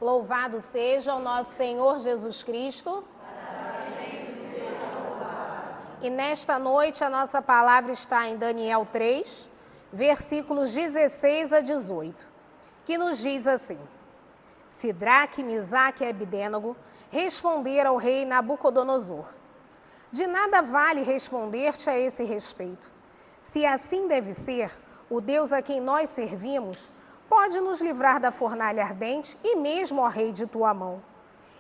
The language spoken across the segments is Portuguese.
Louvado seja o nosso Senhor Jesus Cristo. E nesta noite a nossa palavra está em Daniel 3, versículos 16 a 18, que nos diz assim: Sidraque, Misaque e Abdênego responderam ao rei Nabucodonosor: De nada vale responder-te a esse respeito. Se assim deve ser, o Deus a quem nós servimos pode nos livrar da fornalha ardente e mesmo, ó rei, de tua mão.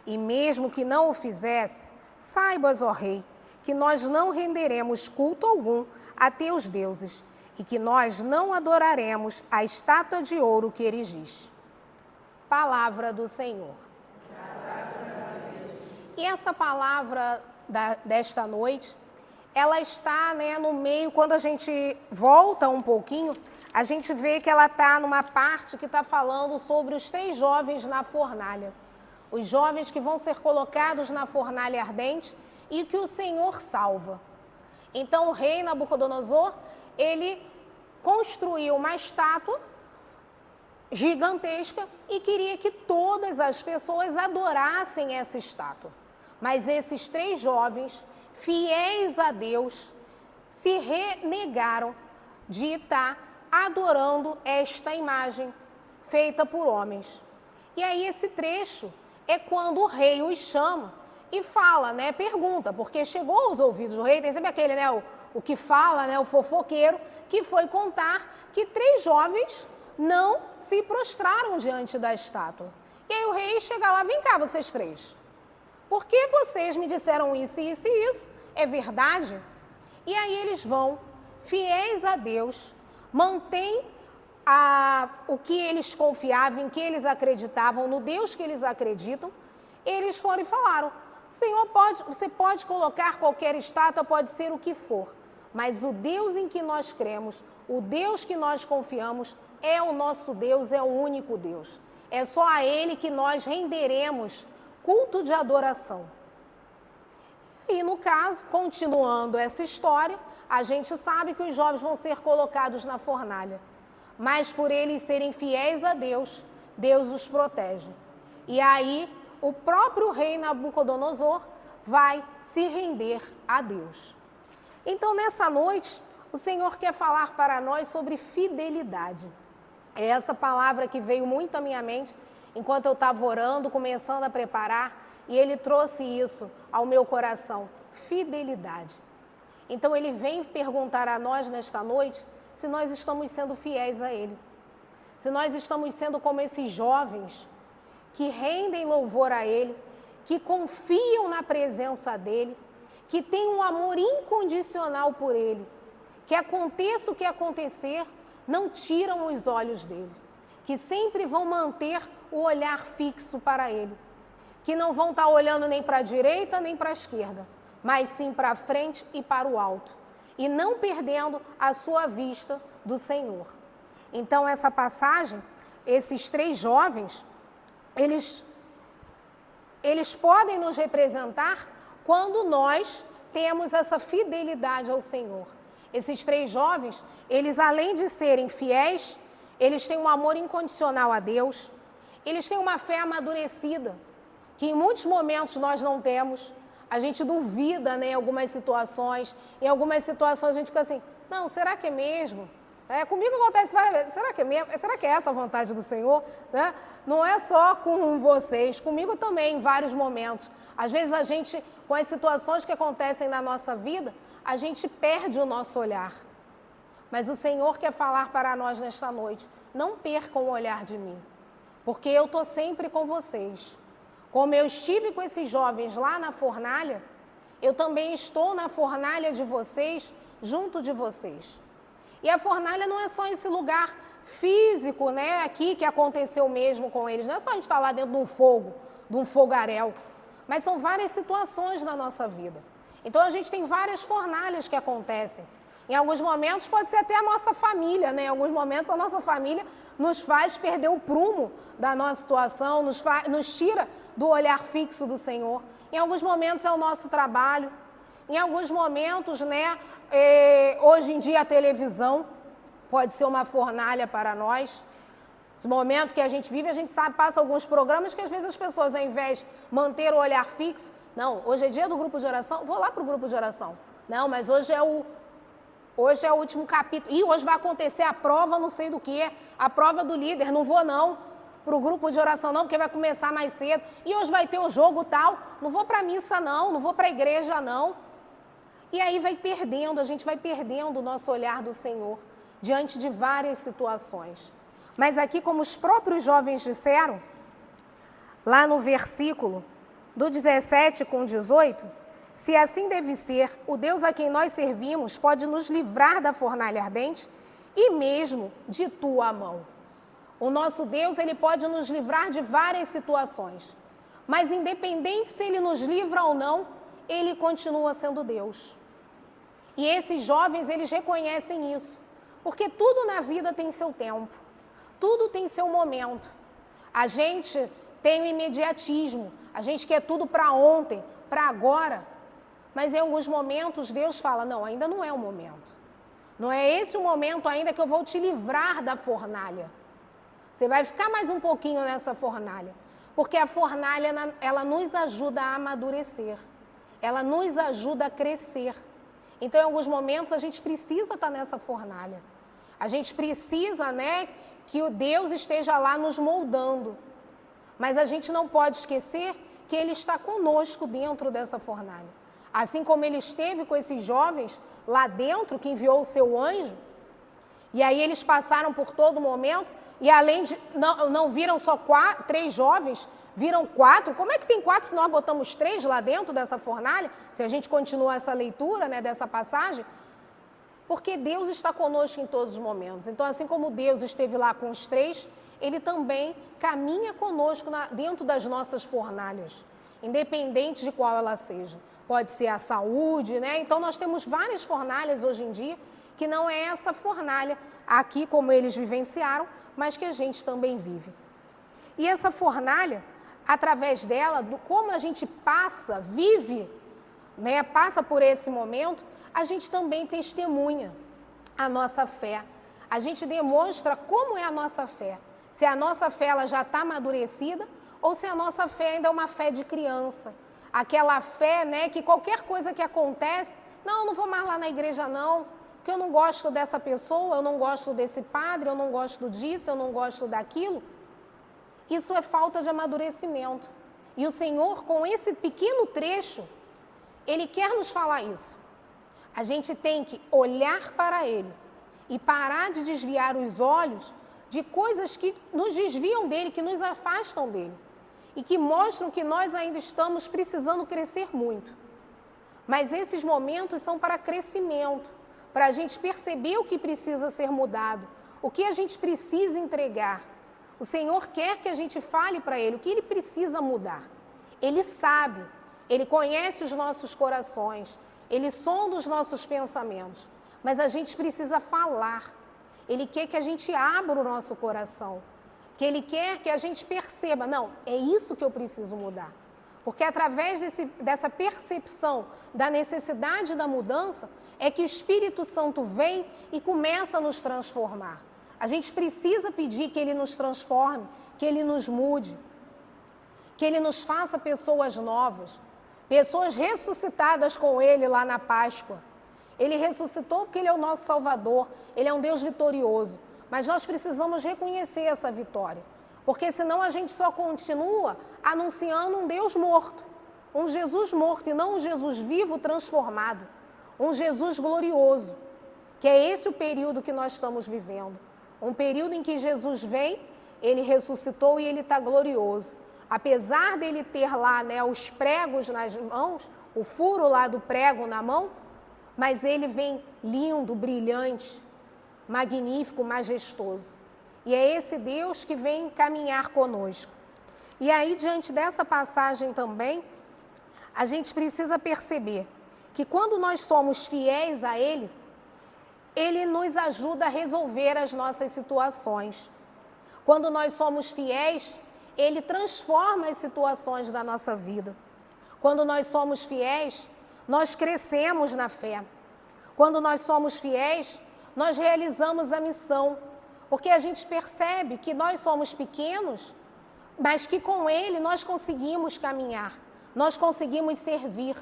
E mesmo que não o fizesse, saibas, ó rei, que nós não renderemos culto algum a teus deuses e que nós não adoraremos a estátua de ouro que erigiste. Palavra do Senhor. E essa palavra desta noite, ela está, no meio, quando a gente volta um pouquinho, a gente vê que ela está numa parte que está falando sobre os 3 jovens na fornalha. Os jovens que vão ser colocados na fornalha ardente e que o Senhor salva. Então o rei Nabucodonosor, ele construiu uma estátua gigantesca e queria que todas as pessoas adorassem essa estátua. Mas esses 3 jovens, fiéis a Deus, se renegaram de estar adorando esta imagem feita por homens. E aí esse trecho é quando o rei os chama e fala, pergunta, porque chegou aos ouvidos do rei, tem sempre aquele, o que fala, o fofoqueiro, que foi contar que 3 jovens não se prostraram diante da estátua. E aí o rei chega lá: vem cá, vocês 3. Por que vocês me disseram isso, isso e isso? É verdade? E aí eles vão, fiéis a Deus, mantêm o que eles confiavam, em que eles acreditavam, no Deus que eles acreditam. Eles foram e falaram: Senhor, você pode colocar qualquer estátua, pode ser o que for, mas o Deus em que nós cremos, o Deus que nós confiamos, é o nosso Deus, é o único Deus. É só a Ele que nós renderemos culto de adoração. E no caso, continuando essa história, a gente sabe que os jovens vão ser colocados na fornalha, mas por eles serem fiéis a Deus, Deus os protege. E aí o próprio rei Nabucodonosor vai se render a Deus. Então nessa noite, o Senhor quer falar para nós sobre fidelidade. É essa palavra que veio muito à minha mente enquanto eu estava orando, começando a preparar, e Ele trouxe isso ao meu coração: fidelidade. Então Ele vem perguntar a nós nesta noite se nós estamos sendo fiéis a Ele. Se nós estamos sendo como esses jovens que rendem louvor a Ele, que confiam na presença dEle, que têm um amor incondicional por Ele, que aconteça o que acontecer, não tiram os olhos dEle, que sempre vão manter o olhar fixo para Ele, que não vão estar olhando nem para a direita nem para a esquerda, mas sim para a frente e para o alto, e não perdendo a sua vista do Senhor. Então essa passagem, esses 3 jovens, eles podem nos representar quando nós temos essa fidelidade ao Senhor. Esses 3 jovens, eles além de serem fiéis, eles têm um amor incondicional a Deus, eles têm uma fé amadurecida, que em muitos momentos nós não temos. A gente duvida, em algumas situações. Em algumas situações a gente fica assim: não, será que é mesmo? Comigo acontece várias vezes: será que é mesmo? Será que é essa a vontade do Senhor? Não é só com vocês, comigo também, em vários momentos. Às vezes a gente, com as situações que acontecem na nossa vida, a gente perde o nosso olhar. Mas o Senhor quer falar para nós nesta noite: não percam o olhar de mim, porque eu estou sempre com vocês. Como eu estive com esses jovens lá na fornalha, eu também estou na fornalha de vocês, junto de vocês. E a fornalha não é só esse lugar físico, aqui que aconteceu mesmo com eles. Não é só a gente estar lá dentro de um fogaréu, mas são várias situações na nossa vida. Então a gente tem várias fornalhas que acontecem. Em alguns momentos pode ser até a nossa família, Em alguns momentos a nossa família nos faz perder o prumo da nossa situação, nos tira do olhar fixo do Senhor. Em alguns momentos é o nosso trabalho. Em alguns momentos, hoje em dia a televisão pode ser uma fornalha para nós. Esse momento que a gente vive, a gente sabe, passa alguns programas que às vezes as pessoas, ao invés de manter o olhar fixo, não, hoje é dia do grupo de oração, vou lá para o grupo de oração. Não, mas hoje é o último capítulo. E hoje vai acontecer a prova, não sei do que, a prova do líder, não vou não para o grupo de oração não, porque vai começar mais cedo. E hoje vai ter o jogo tal, não vou para a missa não vou para a igreja não. E aí vai perdendo, a gente vai perdendo o nosso olhar do Senhor diante de várias situações. Mas aqui, como os próprios jovens disseram, lá no versículo do 17 com 18, se assim deve ser, o Deus a quem nós servimos pode nos livrar da fornalha ardente e mesmo de tua mão. O nosso Deus, ele pode nos livrar de várias situações, mas independente se ele nos livra ou não, ele continua sendo Deus. E esses jovens, eles reconhecem isso, porque tudo na vida tem seu tempo, tudo tem seu momento. A gente tem o imediatismo, a gente quer tudo para ontem, para agora, mas em alguns momentos Deus fala, não, ainda não é o momento. Não é esse o momento ainda que eu vou te livrar da fornalha. Você vai ficar mais um pouquinho nessa fornalha, porque a fornalha, ela nos ajuda a amadurecer, ela nos ajuda a crescer. Então, em alguns momentos, a gente precisa estar nessa fornalha. A gente precisa, que o Deus esteja lá nos moldando. Mas a gente não pode esquecer que Ele está conosco dentro dessa fornalha. Assim como Ele esteve com esses jovens lá dentro, que enviou o seu anjo, e aí eles passaram por todo momento, e além de, não viram só 3 jovens, viram 4. Como é que tem 4 se nós botamos 3 lá dentro dessa fornalha? Se a gente continuar essa leitura, dessa passagem. Porque Deus está conosco em todos os momentos. Então, assim como Deus esteve lá com os 3, Ele também caminha conosco dentro das nossas fornalhas, independente de qual ela seja. Pode ser a saúde, Então, nós temos várias fornalhas hoje em dia, que não é essa fornalha aqui como eles vivenciaram, mas que a gente também vive. E essa fornalha, através dela, como a gente vive, passa por esse momento, a gente também testemunha a nossa fé. A gente demonstra como é a nossa fé. Se a nossa fé ela já está amadurecida ou se a nossa fé ainda é uma fé de criança. Aquela fé, que qualquer coisa que acontece, não vou mais lá na igreja não, porque eu não gosto dessa pessoa, eu não gosto desse padre, eu não gosto disso, eu não gosto daquilo. Isso é falta de amadurecimento. E o Senhor, com esse pequeno trecho, Ele quer nos falar isso. A gente tem que olhar para Ele e parar de desviar os olhos de coisas que nos desviam dEle, que nos afastam dEle. E que mostram que nós ainda estamos precisando crescer muito. Mas esses momentos são para crescimento, para a gente perceber o que precisa ser mudado, o que a gente precisa entregar. O Senhor quer que a gente fale para Ele o que Ele precisa mudar. Ele sabe, Ele conhece os nossos corações, Ele sonda os nossos pensamentos, mas a gente precisa falar. Ele quer que a gente abra o nosso coração, que Ele quer que a gente perceba, não, é isso que eu preciso mudar. Porque através dessa percepção da necessidade da mudança, é que o Espírito Santo vem e começa a nos transformar. A gente precisa pedir que Ele nos transforme, que Ele nos mude, que Ele nos faça pessoas novas, pessoas ressuscitadas com Ele lá na Páscoa. Ele ressuscitou porque Ele é o nosso Salvador, Ele é um Deus vitorioso. Mas nós precisamos reconhecer essa vitória, porque senão a gente só continua anunciando um Deus morto, um Jesus morto e não um Jesus vivo transformado, um Jesus glorioso, que é esse o período que nós estamos vivendo. Um período em que Jesus vem, Ele ressuscitou e Ele está glorioso. Apesar dele ter lá os pregos nas mãos, o furo lá do prego na mão, mas Ele vem lindo, brilhante, magnífico, majestoso. E é esse Deus que vem caminhar conosco. E aí, diante dessa passagem também, a gente precisa perceber que quando nós somos fiéis a Ele, Ele nos ajuda a resolver as nossas situações. Quando nós somos fiéis, Ele transforma as situações da nossa vida. Quando nós somos fiéis, nós crescemos na fé. Quando nós somos fiéis, nós realizamos a missão. porque a gente percebe que nós somos pequenos, mas que com Ele nós conseguimos caminhar, nós conseguimos servir.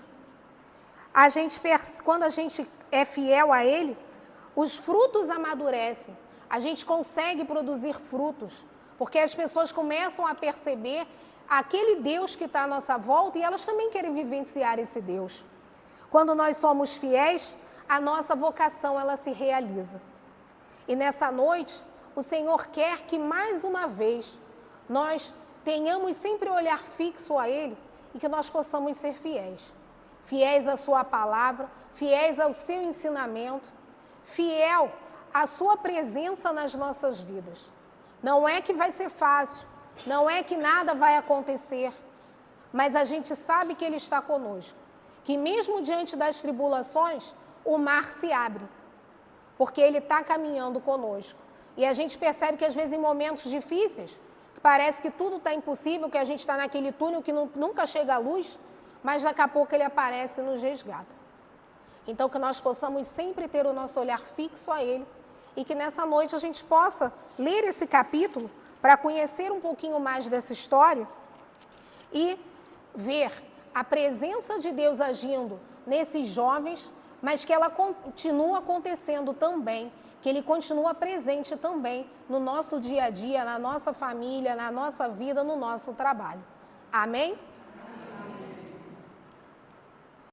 Quando a gente é fiel a Ele, os frutos amadurecem, a gente consegue produzir frutos, porque as pessoas começam a perceber aquele Deus que está à nossa volta e elas também querem vivenciar esse Deus. Quando nós somos fiéis, a nossa vocação ela se realiza. E nessa noite, o Senhor quer que mais uma vez nós tenhamos sempre olhar fixo a Ele e que nós possamos ser fiéis. Fiéis à sua palavra, fiéis ao seu ensinamento, fiel à sua presença nas nossas vidas. Não é que vai ser fácil, não é que nada vai acontecer, mas a gente sabe que Ele está conosco, que mesmo diante das tribulações, o mar se abre, porque Ele está caminhando conosco. E a gente percebe que às vezes em momentos difíceis, parece que tudo está impossível, que a gente está naquele túnel que nunca chega a luz, mas daqui a pouco Ele aparece e nos resgata. Então que nós possamos sempre ter o nosso olhar fixo a Ele e que nessa noite a gente possa ler esse capítulo para conhecer um pouquinho mais dessa história e ver a presença de Deus agindo nesses jovens, mas que ela continua acontecendo também, que Ele continua presente também no nosso dia a dia, na nossa família, na nossa vida, no nosso trabalho. Amém?